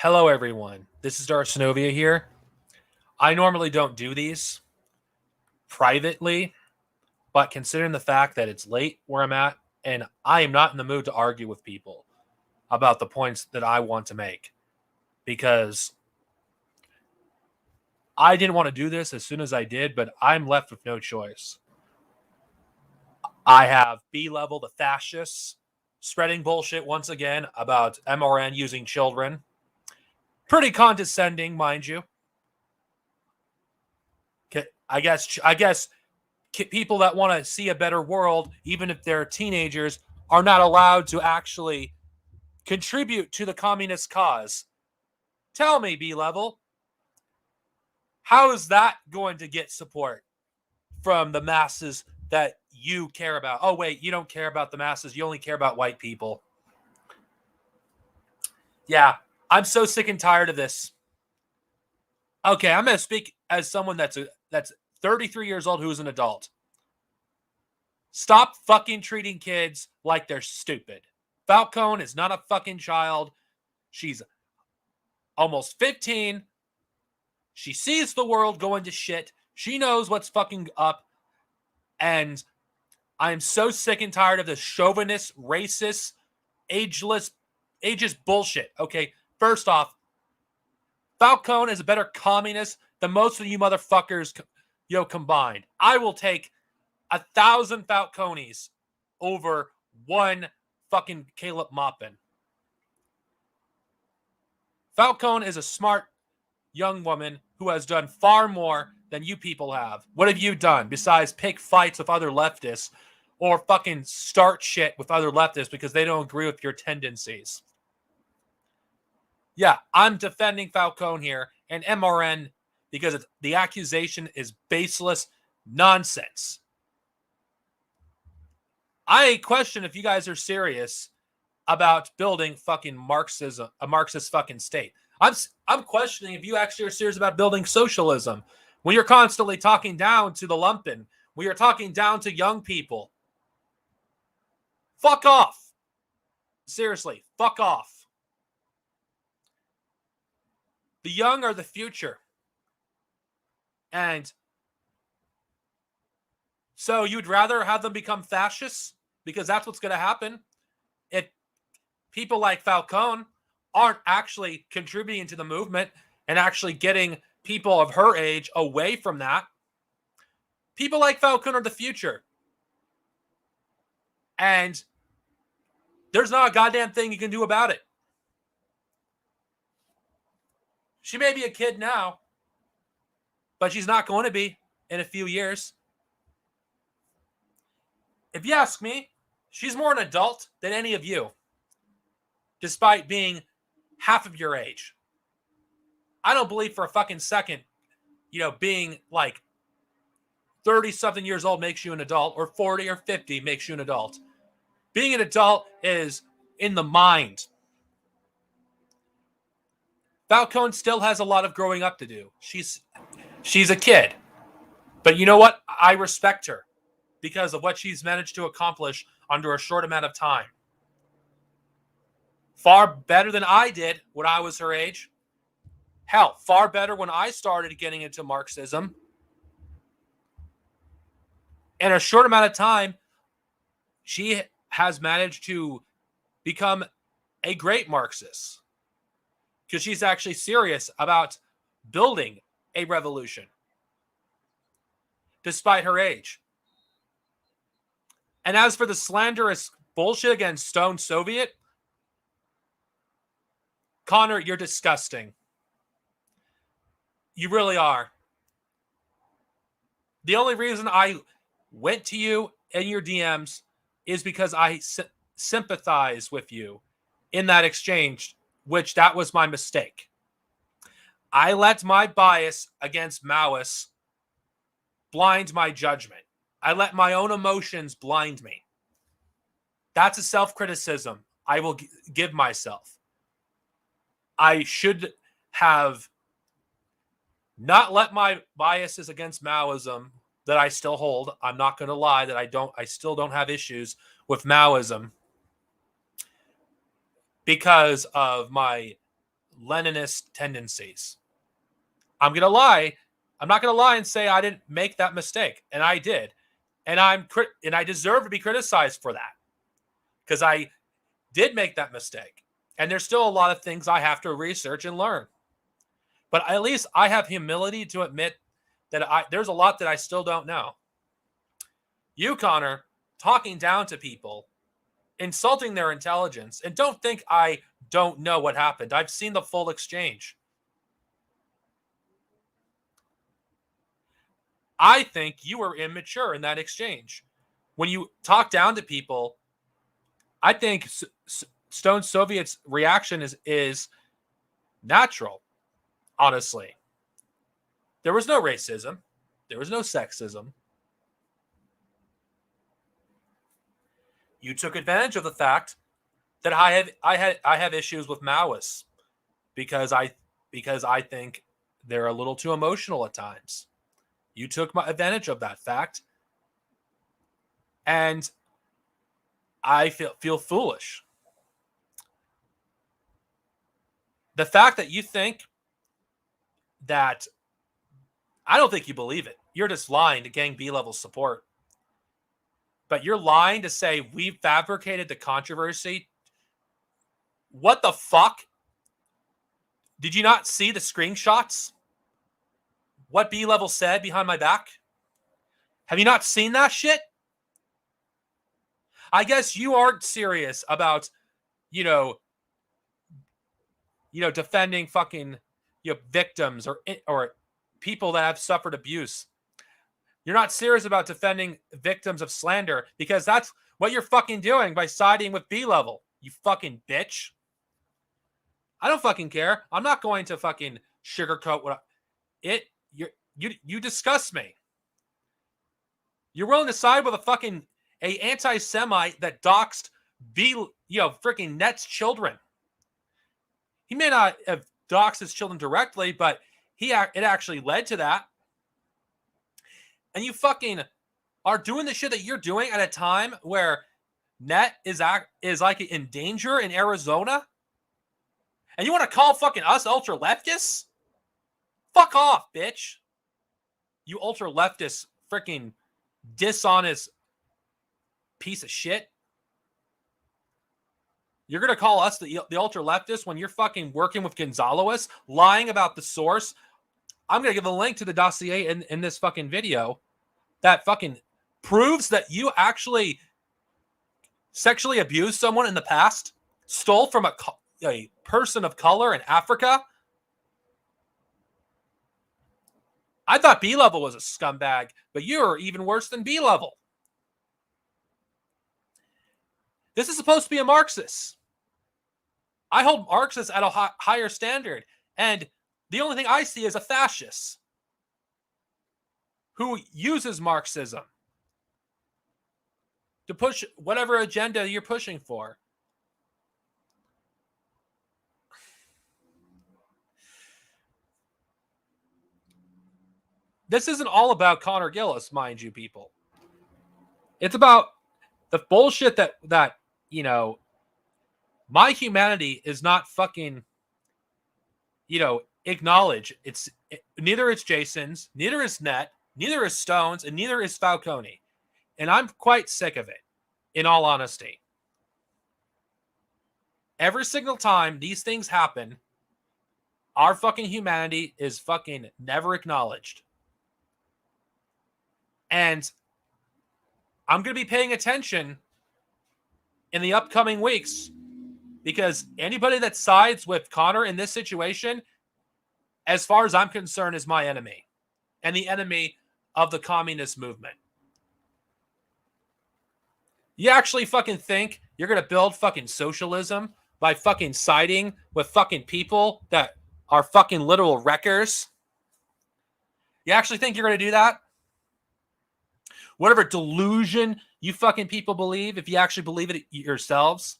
Hello, everyone. This is Darcinovia here. I normally don't do these privately, but considering the fact that it's late where I'm at, and I am not in the mood to argue with people about the points that I want to make, because I didn't want to do this as soon as I did, but I'm left with no choice. I have B level, the fascists, spreading bullshit once again about MRN using children. Pretty condescending, mind you. I guess people that want to see a better world, even if they're teenagers, are not allowed to actually contribute to the communist cause. Tell me, B level, how is that going to get support from the masses that you care about? Oh, wait, you don't care about the masses. You only care about white people. Yeah, I'm so sick and tired of this. Okay, I'm going to speak as someone that's 33 years old who's an adult. Stop fucking treating kids like they're stupid. Falcone is not a fucking child. She's almost 15. She sees the world going to shit. She knows what's fucking up. And I'm so sick and tired of this chauvinist, racist, ageist bullshit. Okay, first off, Falcone is a better communist than most of you motherfuckers, combined. I will take 1,000 Falcones over one fucking Caleb Maupin. Falcone is a smart young woman who has done far more than you people have. What have you done besides pick fights with other leftists or fucking start shit with other leftists because they don't agree with your tendencies? Yeah, I'm defending Falcone here and MRN because the accusation is baseless nonsense. I question if you guys are serious about building fucking Marxism, a Marxist fucking state. I'm questioning if you actually are serious about building socialism when you're constantly talking down to the lumpen, when you're talking down to young people. Fuck off. Seriously, fuck off. The young are the future. And so you'd rather have them become fascists? Because that's what's going to happen if people like Falcone aren't actually contributing to the movement and actually getting people of her age away from that. People like Falcone are the future. And there's not a goddamn thing you can do about it. She may be a kid now, but she's not going to be in a few years. If you ask me, she's more an adult than any of you, despite being half of your age. I don't believe for a fucking second, being like 30-something years old makes you an adult, or 40 or 50 makes you an adult. Being an adult is in the mind. Falcone still has a lot of growing up to do. She's a kid. But you know what? I respect her because of what she's managed to accomplish under a short amount of time. Far better than I did when I was her age. Hell, far better when I started getting into Marxism. In a short amount of time, she has managed to become a great Marxist because she's actually serious about building a revolution despite her age. And as for the slanderous bullshit against Stone Soviet, Connor, you're disgusting. You really are. The only reason I went to you in your DMs is because I sympathize with you in that exchange, which that was my mistake. I let my bias against Maoists blind my judgment. I let my own emotions blind me. That's a self-criticism I will give myself. I should have not let my biases against Maoism that I still hold. I'm not going to lie that I still don't have issues with Maoism because of my Leninist tendencies. I'm going to lie. I'm not going to lie and say I didn't make that mistake. And I did. And I deserve to be criticized for that. Because I did make that mistake. And there's still a lot of things I have to research and learn. But at least I have humility to admit that there's a lot that I still don't know. You, Connor, talking down to people, insulting their intelligence, and don't think I don't know what happened. I've seen the full exchange. I think you were immature in that exchange. When you talk down to people, I think Stone Soviet's reaction is natural, honestly. There was no racism. There was no sexism. You took advantage of the fact that I have issues with Maoists because I think they're a little too emotional at times. You took advantage of that fact, and I feel foolish. The fact that you think that, I don't think you believe it. You're just lying to gain B-level support. But you're lying to say we fabricated the controversy. What the fuck? Did you not see the screenshots? What B-level said behind my back? Have you not seen that shit? I guess you aren't serious about, defending fucking, victims or people that have suffered abuse. You're not serious about defending victims of slander because that's what you're fucking doing by siding with B-level. You fucking bitch. I don't fucking care. I'm not going to fucking sugarcoat you disgust me. You're willing to side with a anti-Semite that doxed freaking Net's children. He may not have doxed his children directly, but it actually led to that. And you fucking are doing the shit that you're doing at a time where Net is like in danger in Arizona. And you want to call fucking us ultra leftists? Fuck off, bitch. You ultra leftist freaking dishonest piece of shit. You're going to call us the ultra leftists when you're fucking working with Gonzalez, lying about the source. I'm going to give a link to the dossier in this fucking video that fucking proves that you actually sexually abused someone in the past, stole from a person of color in Africa. I thought B-level was a scumbag, but you're even worse than B-level. This is supposed to be a Marxist. I hold Marxists at a higher standard, and the only thing I see is a fascist who uses Marxism to push whatever agenda you're pushing for. This isn't all about Connor Gillis, mind you, people. It's about the bullshit that my humanity is not fucking, acknowledge. Neither is Jason's, neither is Net, neither is Stone's, and neither is Falcone. And I'm quite sick of it, in all honesty. Every single time these things happen, our fucking humanity is fucking never acknowledged. And I'm going to be paying attention in the upcoming weeks because anybody that sides with Connor in this situation, as far as I'm concerned, is my enemy and the enemy of the communist movement. You actually fucking think you're going to build fucking socialism by fucking siding with fucking people that are fucking literal wreckers? You actually think you're going to do that? Whatever delusion you fucking people believe, if you actually believe it yourselves.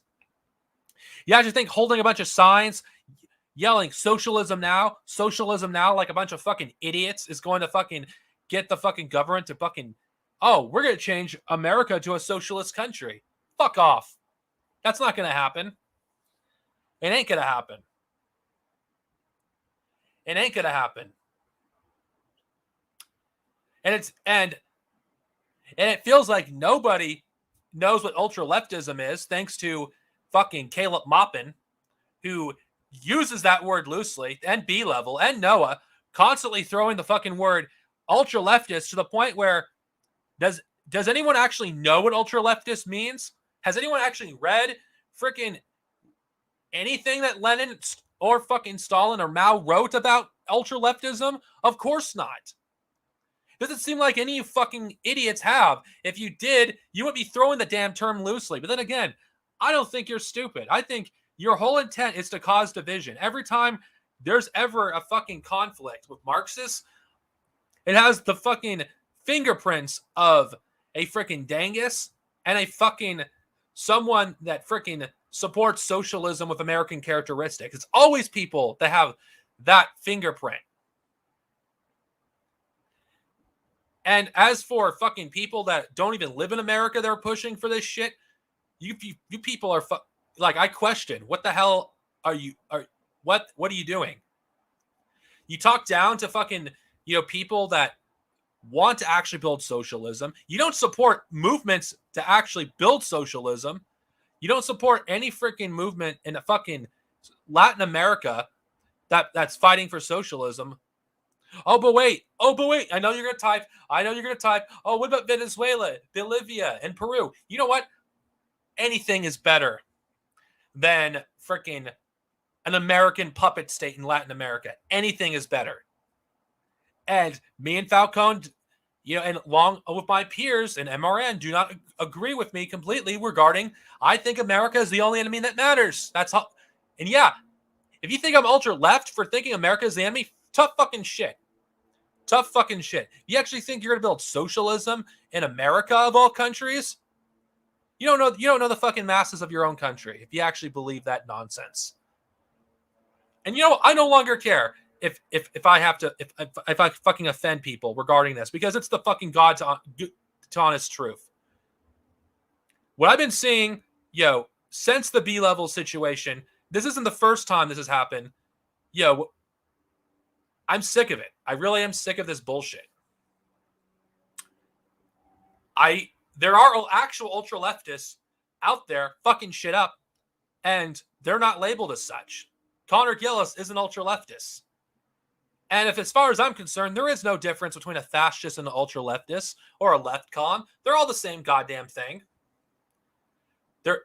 You actually think holding a bunch of signs, yelling socialism now, like a bunch of fucking idiots is going to fucking get the fucking government to fucking, oh, we're going to change America to a socialist country. Fuck off. That's not going to happen. It ain't going to happen. It ain't gonna happen. And it feels like nobody knows what ultra leftism is, thanks to fucking Caleb Maupin, who uses that word loosely, and B level and Noah, constantly throwing the fucking word ultra leftist to the point where does anyone actually know what ultra leftist means? Has anyone actually read freaking anything that Lenin or fucking Stalin or Mao wrote about ultra leftism? Of course not. Doesn't seem like any of you fucking idiots have. If you did, you would be throwing the damn term loosely. But then again, I don't think you're stupid. I think your whole intent is to cause division. Every time there's ever a fucking conflict with Marxists, it has the fucking fingerprints of a freaking dangus and a fucking someone that freaking supports socialism with American characteristics. It's always people that have that fingerprint. And as for fucking people that don't even live in America, they're pushing for this shit. You people are like, I question, what the hell are you? What are you doing? You talk down to fucking, people that want to actually build socialism. You don't support movements to actually build socialism. You don't support any freaking movement in a fucking Latin America that's fighting for socialism. Oh, but wait. I know you're going to type. Oh, what about Venezuela, Bolivia, and Peru? You know what? Anything is better than freaking an American puppet state in Latin America. Anything is better. And me and Falcone, and along with my peers in MRN, do not agree with me completely regarding, I think America is the only enemy that matters. That's how, and yeah, if you think I'm ultra left for thinking America is the enemy, tough fucking shit. You actually think you're going to build socialism in America of all countries? You don't know the fucking masses of your own country if you actually believe that nonsense. And I no longer care if I have to if I fucking offend people regarding this, because it's the fucking God's honest truth. What I've been seeing, since the B level situation, this isn't the first time this has happened. I'm sick of it. I really am sick of this bullshit. There are actual ultra leftists out there fucking shit up, and they're not labeled as such. Connor Gillis is an ultra leftist. And as far as I'm concerned, there is no difference between a fascist and an ultra leftist or a leftcom. They're all the same goddamn thing. Their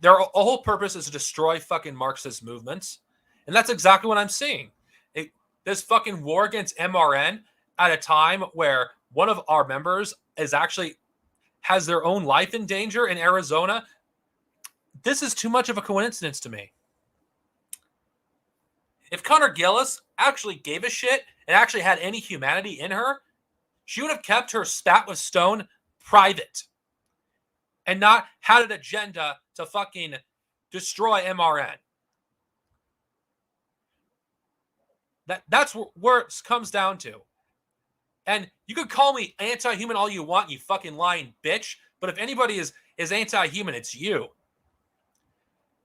whole purpose is to destroy fucking Marxist movements. And that's exactly what I'm seeing. This fucking war against MRN at a time where one of our members has their own life in danger in Arizona. This is too much of a coincidence to me. If Connor Gillis actually gave a shit and actually had any humanity in her, she would have kept her spat with Stone private and not had an agenda to fucking destroy MRN. That's where it comes down to. And you could call me anti-human all you want, you fucking lying bitch. But if anybody is anti-human, it's you.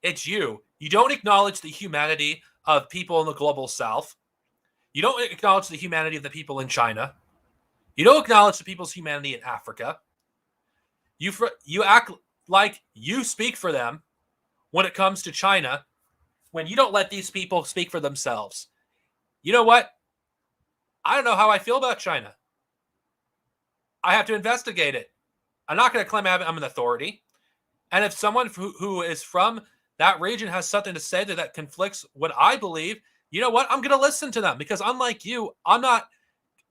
It's you. You don't acknowledge the humanity of people in the global south. You don't acknowledge the humanity of the people in China. You don't acknowledge the people's humanity in Africa. You act like you speak for them when it comes to China, when you don't let these people speak for themselves. You know what? I don't know how I feel about China. I have to investigate it. I'm not going to claim I'm an authority. And if someone who is from that region has something to say that conflicts what I believe, you know what? I'm going to listen to them, because unlike you, I'm not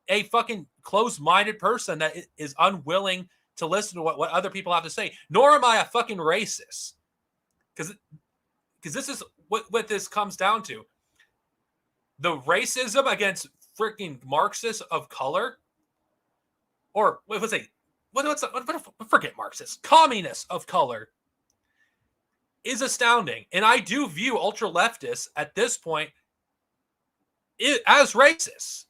a fucking closed-minded person that is unwilling to listen to what other people have to say. Nor am I a fucking racist. Because this is what this comes down to. The racism against freaking Marxists of color, or forget Marxists, communists of color, is astounding. And I do view ultra leftists at this point as racist.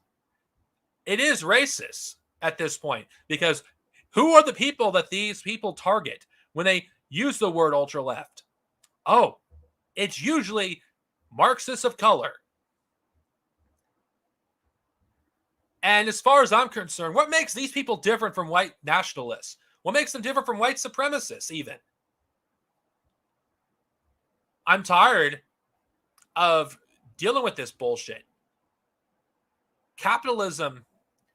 It is racist at this point, because who are the people that these people target when they use the word ultra left? Oh, it's usually Marxists of color. And as far as I'm concerned, what makes these people different from white nationalists? What makes them different from white supremacists, even? I'm tired of dealing with this bullshit. Capitalism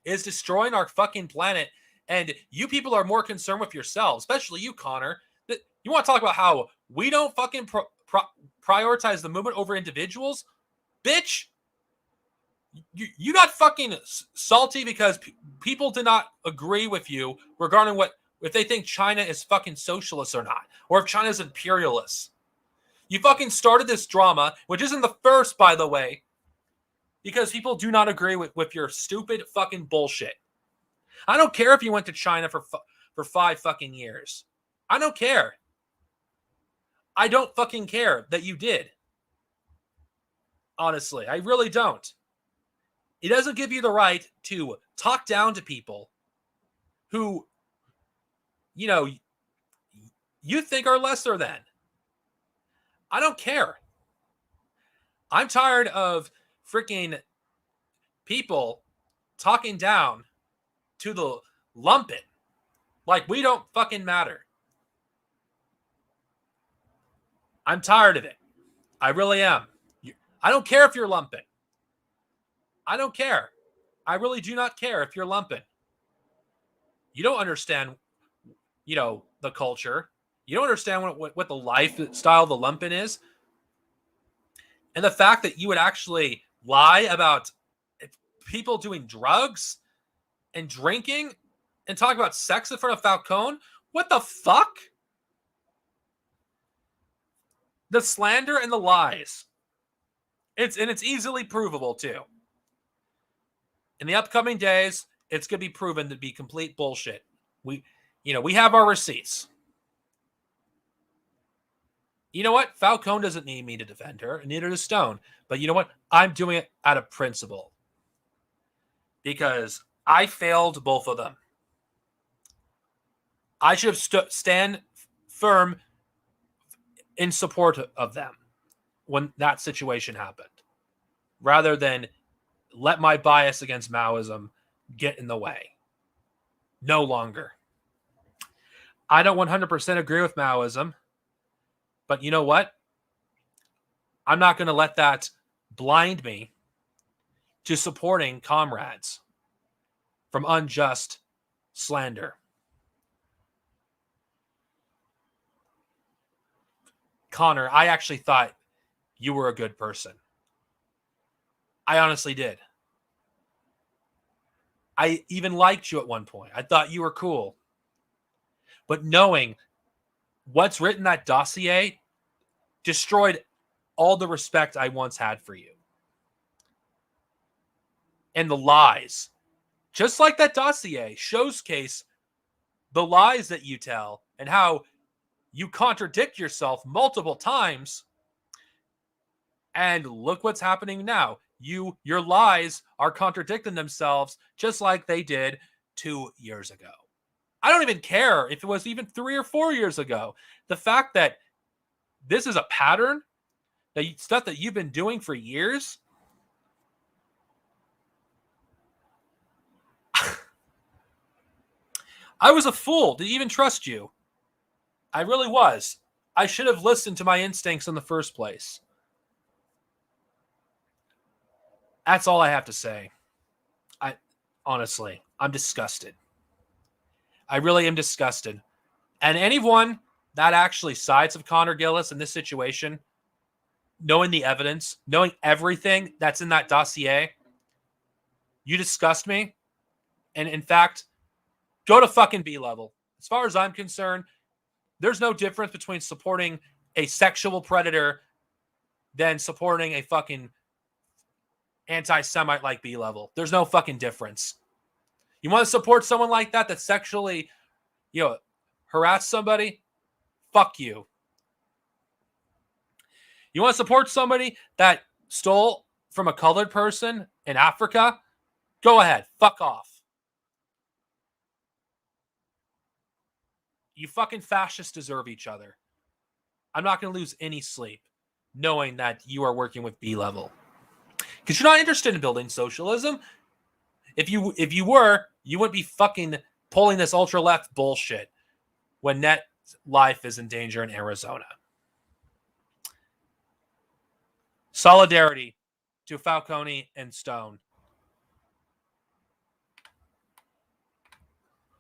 is destroying our fucking planet, and you people are more concerned with yourselves, especially you, Connor. That you want to talk about how we don't fucking prioritize the movement over individuals? Bitch, you got fucking salty because people did not agree with you regarding if they think China is fucking socialist or not, or if China's imperialist. You fucking started this drama, which isn't the first, by the way, because people do not agree with your stupid fucking bullshit. I don't care if you went to China for 5 fucking years. I don't care. I don't fucking care that you did. Honestly, I really don't. It doesn't give you the right to talk down to people who, you think are lesser than. I don't care. I'm tired of freaking people talking down to the lumpen like we don't fucking matter. I'm tired of it. I really am. I don't care if you're lumpen. I don't care. I really do not care if you're lumpen. You don't understand, the culture. You don't understand what the lifestyle of the lumpen is. And the fact that you would actually lie about people doing drugs and drinking and talk about sex in front of Falcone? What the fuck? The slander and the lies. It's easily provable too. In the upcoming days, it's going to be proven to be complete bullshit. We have our receipts. You know what? Falcone doesn't need me to defend her, and neither does Stone. But you know what? I'm doing it out of principle. Because I failed both of them. I should have stand firm in support of them when that situation happened, rather than let my bias against Maoism get in the way. No longer. I don't 100% agree with Maoism, but you know what? I'm not going to let that blind me to supporting comrades from unjust slander. Connor, I actually thought you were a good person. I honestly did. I even liked you at one point. I thought you were cool. But knowing what's written in that dossier destroyed all the respect I once had for you. And the lies, just like that dossier, showcase the lies that you tell and how you contradict yourself multiple times. And look what's happening now. Your lies are contradicting themselves just like they did 2 years ago. I don't even care if it was even 3 or 4 years ago. The fact that this is a pattern, stuff that you've been doing for years. I was a fool to even trust you. I really was. I should have listened to my instincts in the first place. That's all I have to say. Honestly, I'm disgusted. I really am disgusted. And anyone that actually sides of Connor Gillis in this situation, knowing the evidence, knowing everything that's in that dossier, you disgust me. And in fact, go to fucking B level. As far as I'm concerned, there's no difference between supporting a sexual predator than supporting a fucking anti-Semite like B level. There's no fucking difference. You want to support someone like that sexually, harass somebody? Fuck you. You want to support somebody that stole from a colored person in Africa? Go ahead. Fuck off. You fucking fascists deserve each other. I'm not going to lose any sleep knowing that you are working with B level. Because you're not interested in building socialism. If you were, you wouldn't be fucking pulling this ultra left bullshit when net life is in danger in Arizona. Solidarity to Falcone and Stone.